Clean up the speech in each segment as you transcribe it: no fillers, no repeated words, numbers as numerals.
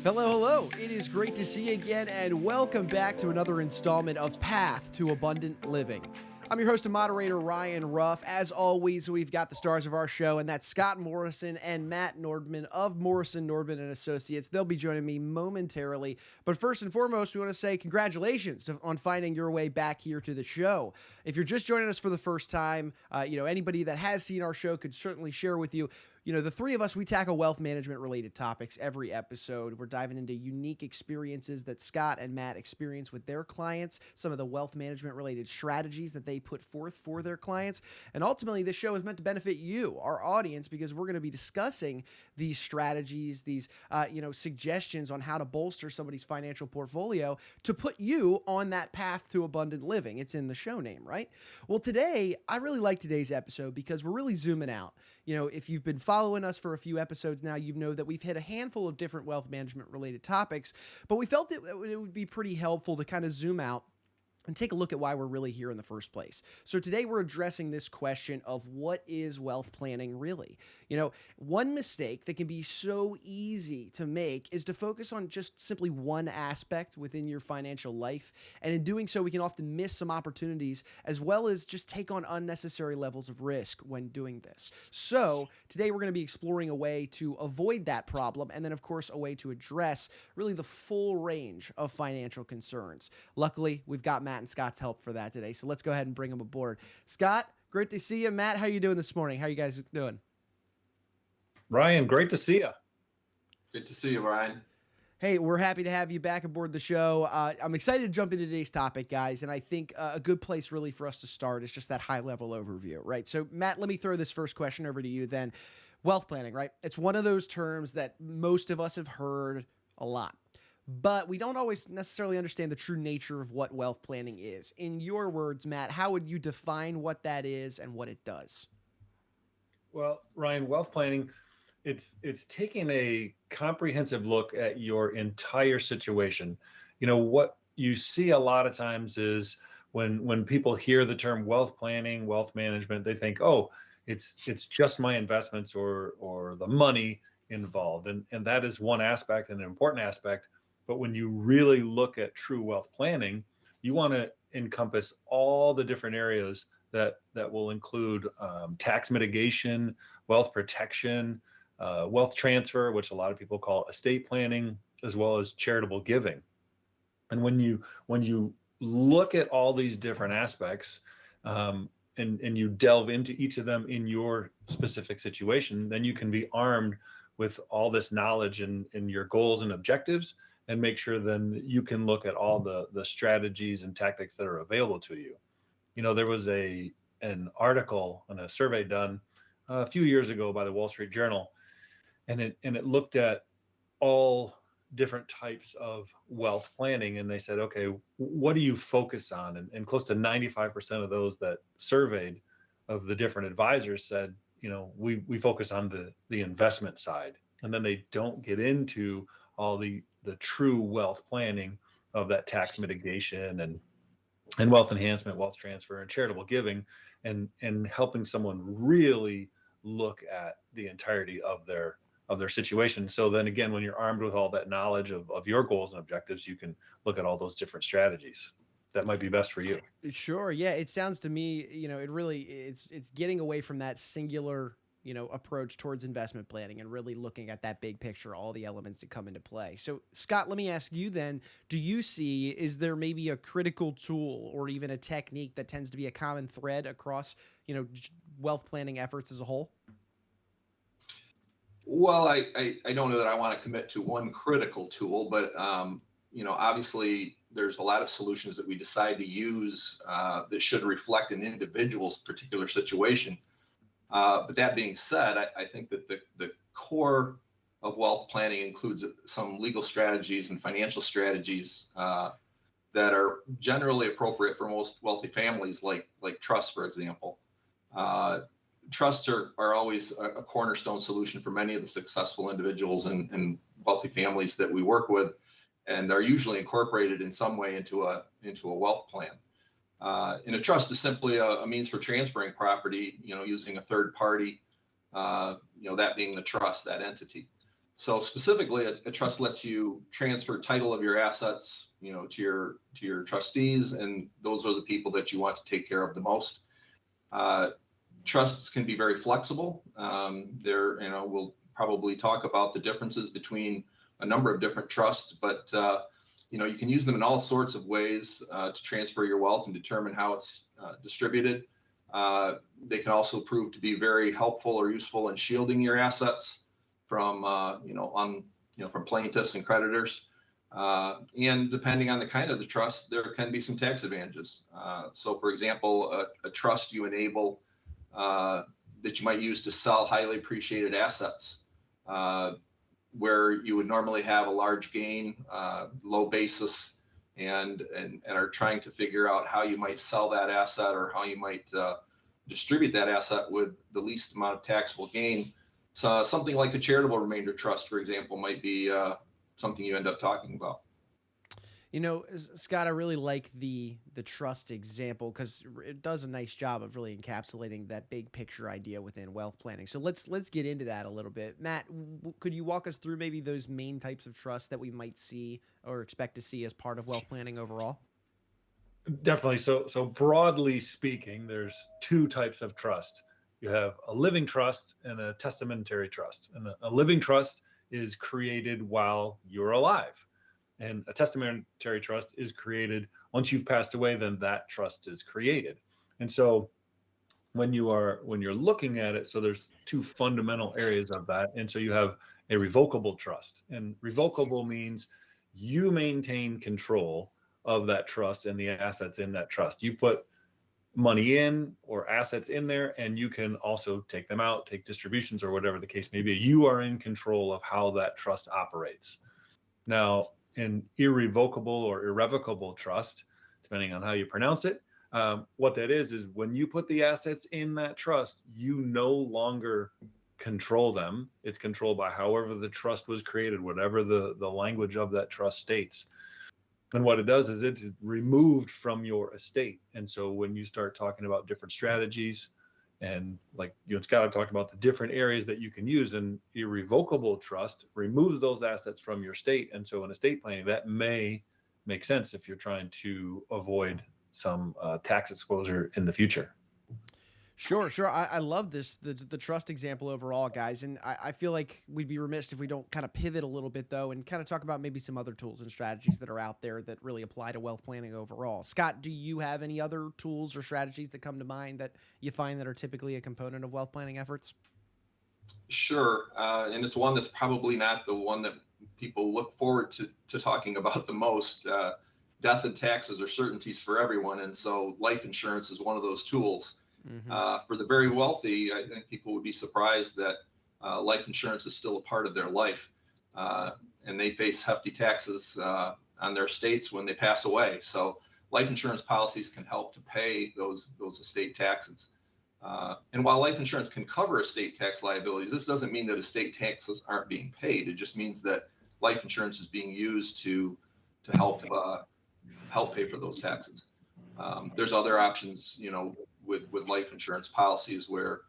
Hello, hello. It is great to see you again, and welcome back to another installment of Path to Abundant Living. I'm your host and moderator, Ryan Ruff. As always, we've got the stars of our show, and that's Scott Morrison and Matt Nordman of Morrison, Nordman and Associates. They'll be joining me momentarily. But first and foremost, we want to say congratulations on finding your way back here to the show. If you're just joining us for the first time, anybody that has seen our show could certainly share with you. The three of us, we tackle wealth management related topics every episode. We're diving into unique experiences that Scott and Matt experience with their clients, some of the wealth management related strategies that they put forth for their clients. And ultimately, this show is meant to benefit you, our audience, because we're going to be discussing these strategies, these, suggestions on how to bolster somebody's financial portfolio to put you on that path to abundant living. It's in the show name, right? Well, today, I really like today's episode because we're really zooming out. If you've been following us for a few episodes now, you know that we've hit a handful of different wealth management related topics, but we felt that it would be pretty helpful to kind of zoom out and take a look at why we're really here in the first place. So today we're addressing this question of what is wealth planning really? One mistake that can be so easy to make is to focus on just simply one aspect within your financial life. And in doing so, we can often miss some opportunities as well as just take on unnecessary levels of risk when doing this. So today we're going to be exploring a way to avoid that problem. And then of course, a way to address really the full range of financial concerns. Luckily, we've got Matt and Scott's help for that today. So let's go ahead and bring them aboard. Scott, great to see you. Matt, how are you doing this morning? How are you guys doing? Ryan, great to see you. Good to see you, Ryan. Hey, we're happy to have you back aboard the show. I'm excited to jump into today's topic, guys. And I think a good place really for us to start is just that high level overview, right? So Matt, let me throw this first question over to you then. Wealth planning, right? It's one of those terms that most of us have heard a lot, but we don't always necessarily understand the true nature of what wealth planning is. In your words, Matt, how would you define what that is and what it does? Well, Ryan, wealth planning, it's taking a comprehensive look at your entire situation. What you see a lot of times is when people hear the term wealth planning, wealth management, they think, oh, it's just my investments or the money involved. And that is one aspect and an important aspect. But when you really look at true wealth planning, you want to encompass all the different areas that will include tax mitigation, wealth protection, wealth transfer, which a lot of people call estate planning, as well as charitable giving. And when you look at all these different aspects and you delve into each of them in your specific situation, then you can be armed with all this knowledge and your goals and objectives, and make sure then you can look at all the strategies and tactics that are available to you. There was an article and a survey done a few years ago by the Wall Street Journal, and it looked at all different types of wealth planning, and they said, okay, what do you focus on? And close to 95% of those that surveyed of the different advisors said, we focus on the investment side, and then they don't get into all the true wealth planning of that tax mitigation and wealth enhancement, wealth transfer, and charitable giving, and helping someone really look at the entirety of their situation. So then again, when you're armed with all that knowledge of your goals and objectives, you can look at all those different strategies that might be best for you. Sure. Yeah. It sounds to me, it's getting away from that singular approach towards investment planning and really looking at that big picture, all the elements that come into play. So Scott, let me ask you then, is there maybe a critical tool or even a technique that tends to be a common thread across, wealth planning efforts as a whole? Well, I don't know that I want to commit to one critical tool, but obviously there's a lot of solutions that we decide to use that should reflect an individual's particular situation. But that being said, I think that the core of wealth planning includes some legal strategies and financial strategies that are generally appropriate for most wealthy families, like trusts, for example. Trusts are always a cornerstone solution for many of the successful individuals and wealthy families that we work with, and are usually incorporated in some way into a wealth plan. And a trust is simply a means for transferring property, using a third party, that being the trust, that entity. So specifically, a trust lets you transfer title of your assets, to your trustees, and those are the people that you want to take care of the most. Trusts can be very flexible. We'll probably talk about the differences between a number of different trusts, but you can use them in all sorts of ways to transfer your wealth and determine how it's distributed. They can also prove to be very helpful or useful in shielding your assets from from plaintiffs and creditors. And depending on the kind of the trust, there can be some tax advantages. So, for example, a trust you enable that you might use to sell highly appreciated assets, where you would normally have a large gain, low basis, and are trying to figure out how you might sell that asset or how you might distribute that asset with the least amount of taxable gain. So something like a charitable remainder trust, for example, might be something you end up talking about. Scott, I really like the trust example because it does a nice job of really encapsulating that big picture idea within wealth planning. So let's get into that a little bit. Matt, could you walk us through maybe those main types of trusts that we might see or expect to see as part of wealth planning overall? Definitely. So broadly speaking, there's two types of trust. You have a living trust and a testamentary trust. And a living trust is created while you're alive. And a testamentary trust is created once you've passed away, then that trust is created. And so when you're looking at it, so there's two fundamental areas of that. And so you have a revocable trust. And revocable means you maintain control of that trust and the assets in that trust. You put money in or assets in there, and you can also take them out, take distributions or whatever the case may be. You are in control of how that trust operates. Now, an irrevocable or irrevocable trust, depending on how you pronounce it, what that is when you put the assets in that trust, you no longer control them. It's controlled by however the trust was created, whatever the language of that trust states. And what it does is it's removed from your estate. And so when you start talking about different strategies, and like you and Scott have talked about the different areas that you can use, an irrevocable trust removes those assets from your estate. And so in estate planning, that may make sense if you're trying to avoid some tax exposure in the future. Sure. I love the trust example overall, guys. And I feel like we'd be remiss if we don't kind of pivot a little bit, though, and kind of talk about maybe some other tools and strategies that are out there that really apply to wealth planning overall. Scott, do you have any other tools or strategies that come to mind that you find that are typically a component of wealth planning efforts? Sure. And it's one that's probably not the one that people look forward to talking about the most. Death and taxes are certainties for everyone. And so life insurance is one of those tools. Mm-hmm. For the very wealthy, I think people would be surprised that life insurance is still a part of their life, and they face hefty taxes on their estates when they pass away. So life insurance policies can help to pay those estate taxes. And while life insurance can cover estate tax liabilities, this doesn't mean that estate taxes aren't being paid. It just means that life insurance is being used to help pay for those taxes. There's other options, with life insurance policies where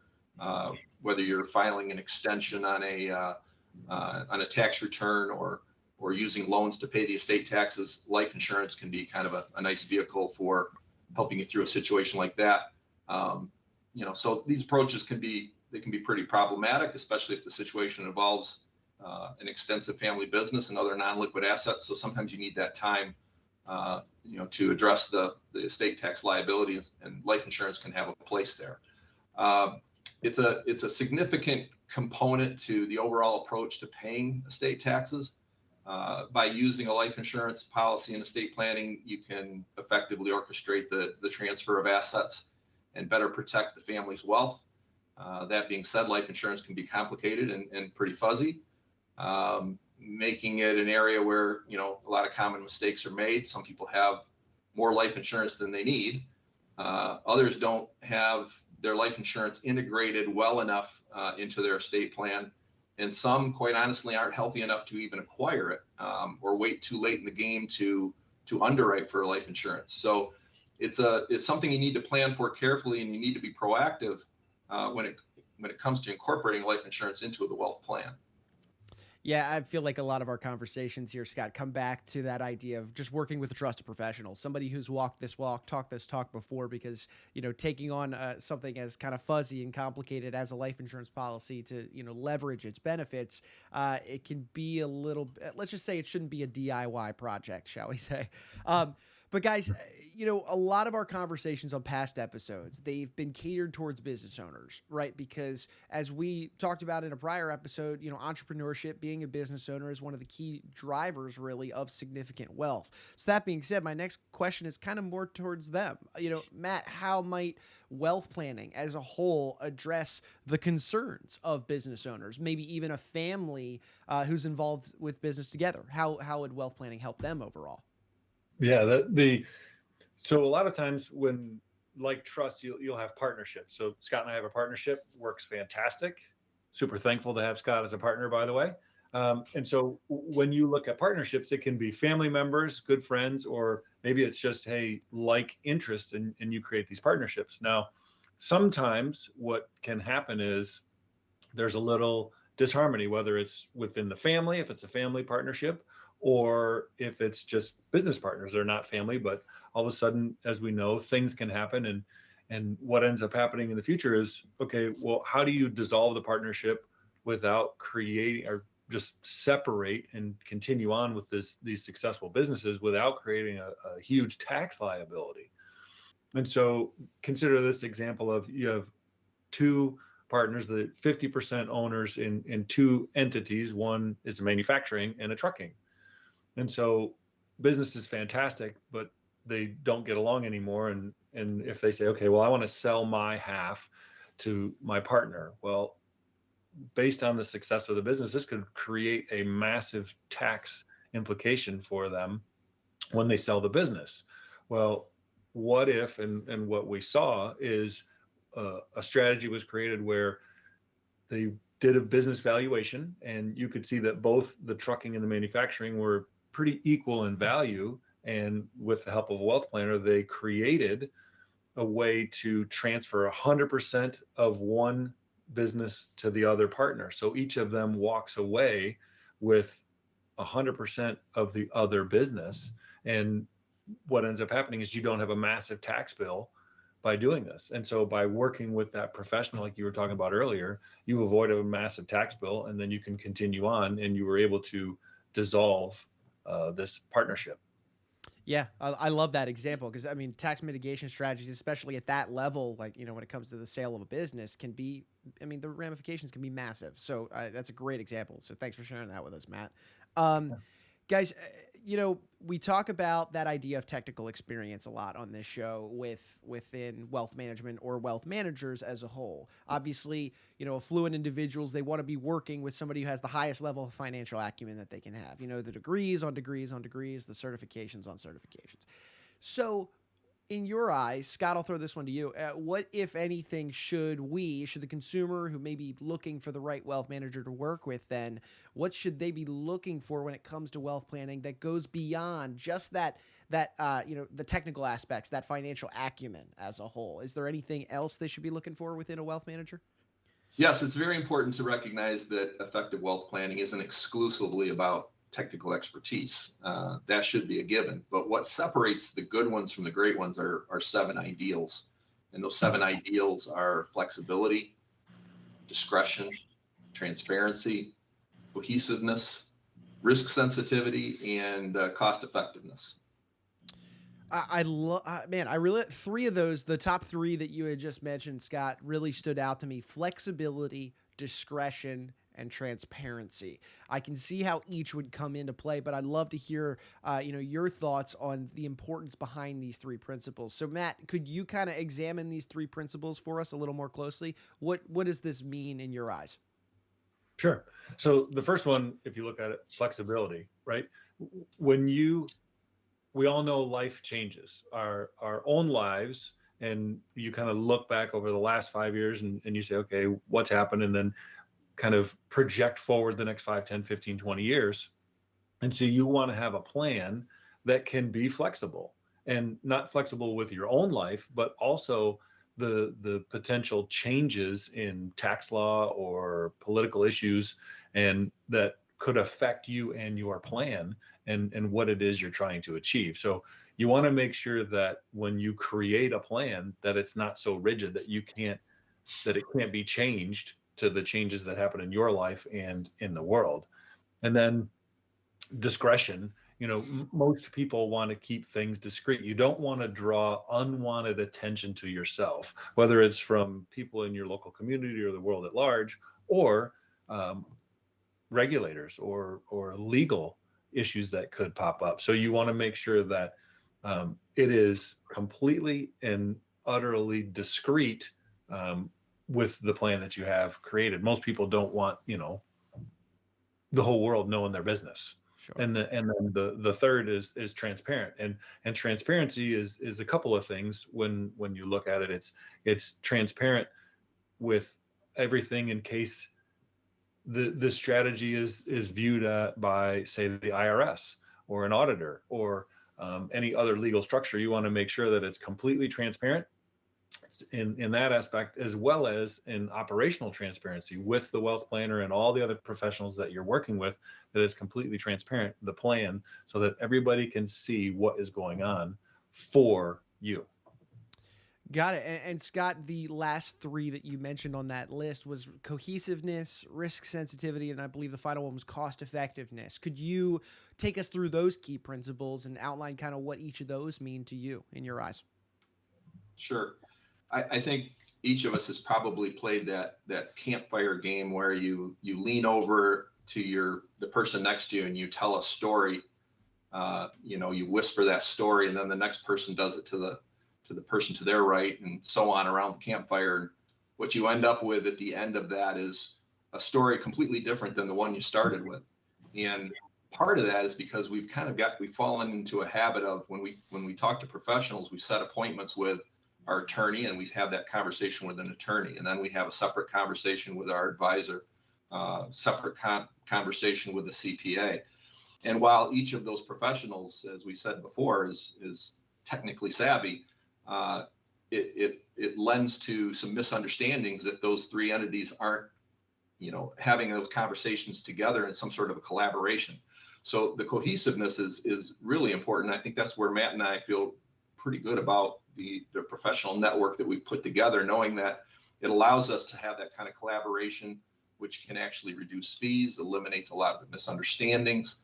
whether you're filing an extension on a tax return or using loans to pay the estate taxes, life insurance can be kind of a nice vehicle for helping you through a situation like that. So these approaches can be pretty problematic, especially if the situation involves an extensive family business and other non-liquid assets. So sometimes you need that time to address the estate tax liabilities, and life insurance can have a place there. It's a significant component to the overall approach to paying estate taxes. By using a life insurance policy in estate planning, you can effectively orchestrate the transfer of assets and better protect the family's wealth. That being said, life insurance can be complicated and pretty fuzzy, making it an area where a lot of common mistakes are made. Some people have more life insurance than they need. Others don't have their life insurance integrated well enough into their estate plan, and some, quite honestly, aren't healthy enough to even acquire it, or wait too late in the game to underwrite for life insurance. So it's something you need to plan for carefully, and you need to be proactive when it comes to incorporating life insurance into the wealth plan. Yeah, I feel like a lot of our conversations here, Scott, come back to that idea of just working with a trusted professional, somebody who's walked this walk, talked this talk before, because, taking on something as kind of fuzzy and complicated as a life insurance policy to, leverage its benefits, it can be a little, let's just say it shouldn't be a DIY project, shall we say. But guys, a lot of our conversations on past episodes, they've been catered towards business owners, right? Because as we talked about in a prior episode, entrepreneurship, being a business owner is one of the key drivers really of significant wealth. So that being said, my next question is kind of more towards them. Matt, how might wealth planning as a whole address the concerns of business owners, maybe even a family who's involved with business together? How would wealth planning help them overall? Yeah, so a lot of times when like trust, you'll have partnerships. So Scott and I have a partnership, works fantastic. Super thankful to have Scott as a partner, by the way. And so when you look at partnerships, it can be family members, good friends, or maybe it's just, hey, like interest, and you create these partnerships. Now, sometimes what can happen is there's a little disharmony, whether it's within the family, if it's a family partnership, or if it's just business partners. They're not family, but all of a sudden, as we know, things can happen. And what ends up happening in the future is, okay, well, how do you dissolve the partnership without creating, or just separate and continue on with these successful businesses without creating a huge tax liability? And so consider this example of, you have two partners, the 50% owners in two entities. One is a manufacturing and a trucking. And so business is fantastic, but they don't get along anymore. And if they say, okay, well, I want to sell my half to my partner, well, based on the success of the business, this could create a massive tax implication for them when they sell the business. Well, what if, and what we saw is a strategy was created where they did a business valuation, and you could see that both the trucking and the manufacturing were pretty equal in value. And with the help of a wealth planner, they created a way to transfer 100% of one business to the other partner. So each of them walks away with 100% of the other business. And what ends up happening is you don't have a massive tax bill by doing this. And so by working with that professional, like you were talking about earlier, you avoid a massive tax bill, and then you can continue on, and you were able to dissolve this partnership. Yeah, I love that example because I mean, tax mitigation strategies, especially at that level, like when it comes to the sale of a business, can be, I mean, the ramifications can be massive. So that's a great example. So thanks for sharing that with us, Matt. Um, Guys, we talk about that idea of technical experience a lot on this show within wealth management or wealth managers as a whole. Obviously, affluent individuals, they want to be working with somebody who has the highest level of financial acumen that they can have. The degrees on degrees on degrees, the certifications on certifications. So in your eyes, Scott, I'll throw this one to you. What, if anything, should the consumer who may be looking for the right wealth manager to work with, then what should they be looking for when it comes to wealth planning that goes beyond just the technical aspects, that financial acumen as a whole? Is there anything else they should be looking for within a wealth manager? Yes, it's very important to recognize that effective wealth planning isn't exclusively about technical expertise. That should be a given. But what separates the good ones from the great ones are seven ideals. And those seven ideals are flexibility, discretion, transparency, cohesiveness, risk sensitivity, and cost effectiveness. I love, man, I really, three of those, the top three that you had just mentioned, Scott, really stood out to me: flexibility, discretion, and transparency. I can see how each would come into play, but I'd love to hear, your thoughts on the importance behind these three principles. So Matt, could you kind of examine these three principles for us a little more closely? What does this mean in your eyes? Sure. So the first one, if you look at it, flexibility, right? When we all know life changes, our own lives, and you kind of look back over the last 5 years and you say, okay, what's happened? And then kind of project forward the next 5, 10, 15, 20 years. And so you want to have a plan that can be flexible, and not flexible with your own life, but also the potential changes in tax law or political issues, and that could affect you and your plan and what it is you're trying to achieve. So you want to make sure that when you create a plan, that it's not so rigid that it can't be changed to the changes that happen in your life and in the world. And then discretion, most people want to keep things discreet. You don't want to draw unwanted attention to yourself, whether it's from people in your local community or the world at large, or regulators or legal issues that could pop up. So you want to make sure that it is completely and utterly discreet with the plan that you have created. Most people don't want, the whole world knowing their business. Sure. And then the third is transparent, and transparency is a couple of things when you look at it. It's transparent with everything in case the strategy is viewed by, say, the IRS or an auditor or any other legal structure. You want to make sure that it's completely transparent in that aspect, as well as in operational transparency with the wealth planner and all the other professionals that you're working with, that is completely transparent, the plan, so that everybody can see what is going on for you. Got it. And Scott, the last three that you mentioned on that list was cohesiveness, risk sensitivity, and I believe the final one was cost effectiveness. Could you take us through those key principles and outline kind of what each of those mean to you in your eyes? Sure. I think each of us has probably played that campfire game where you lean over to the person next to you and you tell a story. You whisper that story, and then the next person does it to the person to their right, and so on around the campfire. And what you end up with at the end of that is a story completely different than the one you started with. And part of that is because we've fallen into a habit of when we talk to professionals, we set appointments with our attorney, and we have that conversation with an attorney, and then we have a separate conversation with our advisor, separate conversation with the CPA. And while each of those professionals, as we said before, is technically savvy, it lends to some misunderstandings if those three entities aren't, having those conversations together in some sort of a collaboration. So the cohesiveness is really important. I think that's where Matt and I feel pretty good about the professional network that we've put together, knowing that it allows us to have that kind of collaboration, which can actually reduce fees, eliminates a lot of the misunderstandings.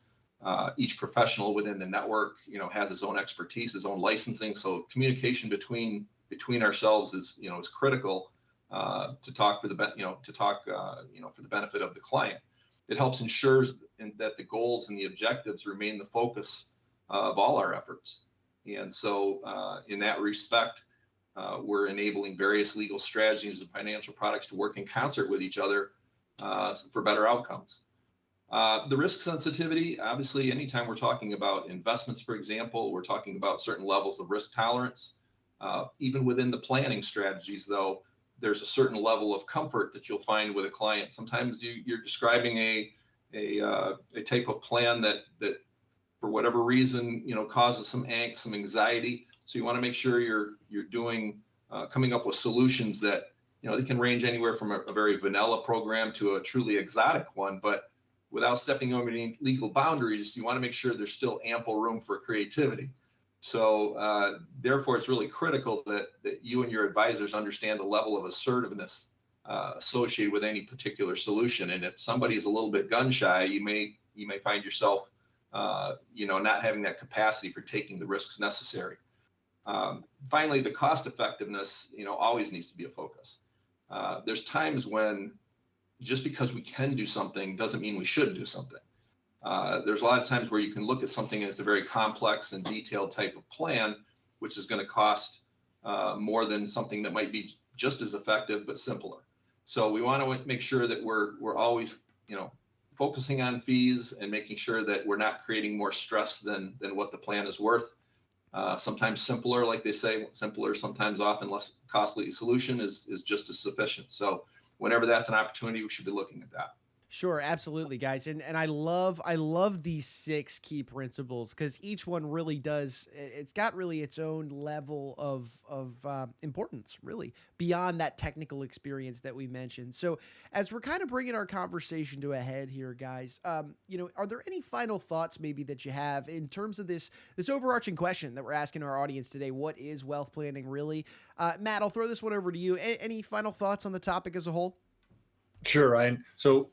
Each professional within the network, has his own expertise, his own licensing. So communication between ourselves is critical to talk for the benefit of the client. It helps ensures that the goals and the objectives remain the focus of all our efforts. And so in that respect, we're enabling various legal strategies and financial products to work in concert with each other for better outcomes. The risk sensitivity, obviously, anytime we're talking about investments, for example, we're talking about certain levels of risk tolerance. Even within the planning strategies, though, there's a certain level of comfort that you'll find with a client. Sometimes you're describing a type of plan that for whatever reason, causes some angst, some anxiety. So you want to make sure you're doing coming up with solutions that they can range anywhere from a very vanilla program to a truly exotic one, but without stepping over any legal boundaries, you want to make sure there's still ample room for creativity. So therefore, it's really critical that you and your advisors understand the level of assertiveness associated with any particular solution. And if somebody's a little bit gun shy, you may find yourself not having that capacity for taking the risks necessary. Finally, the cost effectiveness, always needs to be a focus. There's times when just because we can do something doesn't mean we should do something. There's a lot of times where you can look at something as a very complex and detailed type of plan, which is going to cost more than something that might be just as effective but simpler. So we want to make sure that we're always, focusing on fees and making sure that we're not creating more stress than what the plan is worth. Sometimes simpler, like they say, sometimes often less costly solution is just as sufficient. So whenever that's an opportunity, we should be looking at that. Sure, absolutely, guys, and I love these six key principles because each one really does. It's got really its own level of importance, really beyond that technical experience that we mentioned. So, as we're kind of bringing our conversation to a head here, guys, are there any final thoughts maybe that you have in terms of this overarching question that we're asking our audience today? What is wealth planning really? Matt, I'll throw this one over to you. Any final thoughts on the topic as a whole? Sure, Ryan. So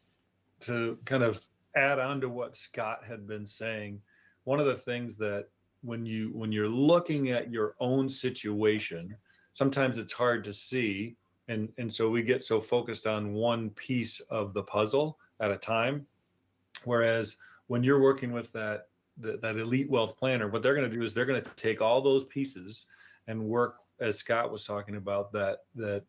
to kind of add on to what Scott had been saying, one of the things that when you're looking at your own situation, sometimes it's hard to see, and so we get so focused on one piece of the puzzle at a time. Whereas when you're working with that elite wealth planner, what they're going to do is they're going to take all those pieces and work, as Scott was talking about, that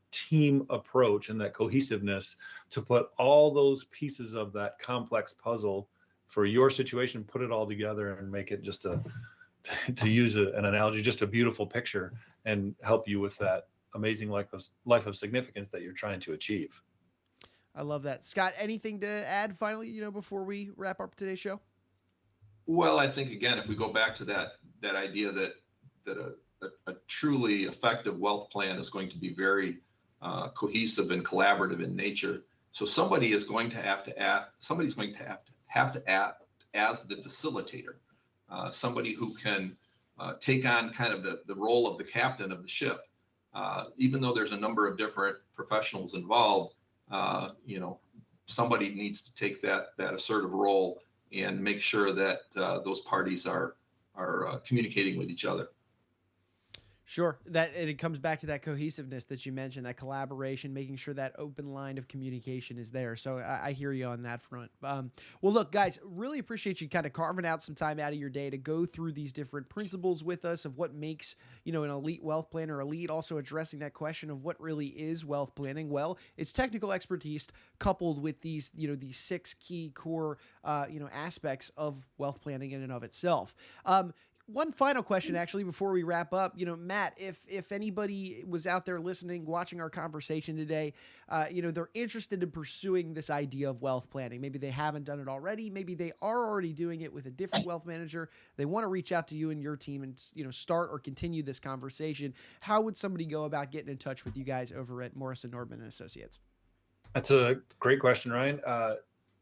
team approach and that cohesiveness to put all those pieces of that complex puzzle for your situation, put it all together and make it just to use an analogy, just a beautiful picture, and help you with that amazing life of significance that you're trying to achieve. I love that. Scott, anything to add finally, before we wrap up today's show? Well, I think again, if we go back to that idea that a truly effective wealth plan is going to be very cohesive and collaborative in nature. So somebody's going to have to act as the facilitator, somebody who can take on kind of the role of the captain of the ship. Even though there's a number of different professionals involved, somebody needs to take that assertive role and make sure that those parties are communicating with each other. Sure. It comes back to that cohesiveness that you mentioned, that collaboration, making sure that open line of communication is there. So I hear you on that front. Well, look, guys, really appreciate you kind of carving out some time out of your day to go through these different principles with us of what makes, an elite wealth planner elite. Also addressing that question of what really is wealth planning. Well, it's technical expertise coupled with these six key core, aspects of wealth planning in and of itself. One final question, actually, before we wrap up, Matt, if anybody was out there listening, watching our conversation today, they're interested in pursuing this idea of wealth planning. Maybe they haven't done it already. Maybe they are already doing it with a different wealth manager. They want to reach out to you and your team and, start or continue this conversation. How would somebody go about getting in touch with you guys over at Morrison Nordman and Associates? That's a great question, Ryan.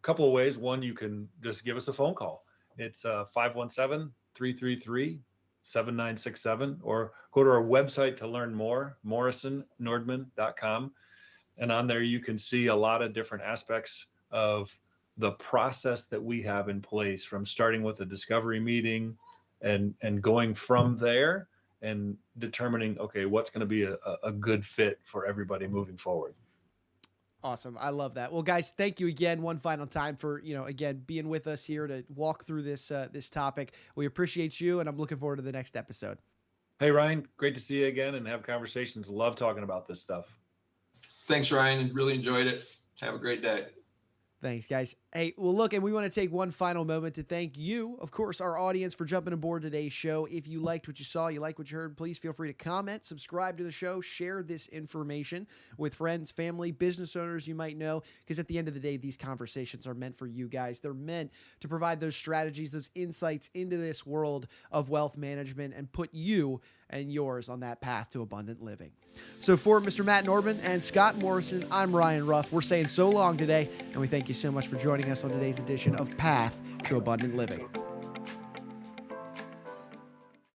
Couple of ways. One, you can just give us a phone call. It's 517-333-7967, or go to our website to learn more, morrisonnordman.com. And on there, you can see a lot of different aspects of the process that we have in place, from starting with a discovery meeting and going from there and determining, okay, what's going to be a good fit for everybody moving forward. Awesome. I love that. Well, guys, thank you again one final time for, again, being with us here to walk through this topic. We appreciate you, and I'm looking forward to the next episode. Hey, Ryan, great to see you again and have conversations. Love talking about this stuff. Thanks, Ryan. Really enjoyed it. Have a great day. Thanks, guys. Hey, well, look, and we want to take one final moment to thank you, of course, our audience, for jumping aboard today's show. If you liked what you saw, you like what you heard, please feel free to comment, subscribe to the show, share this information with friends, family, business owners you might know, because at the end of the day, these conversations are meant for you guys. They're meant to provide those strategies, those insights into this world of wealth management and put you and yours on that path to abundant living. So for Mr. Matt Nordman and Scott Morrison, I'm Ryan Ruff. We're saying so long today, and we thank you so much for joining us on today's edition of Path to Abundant Living.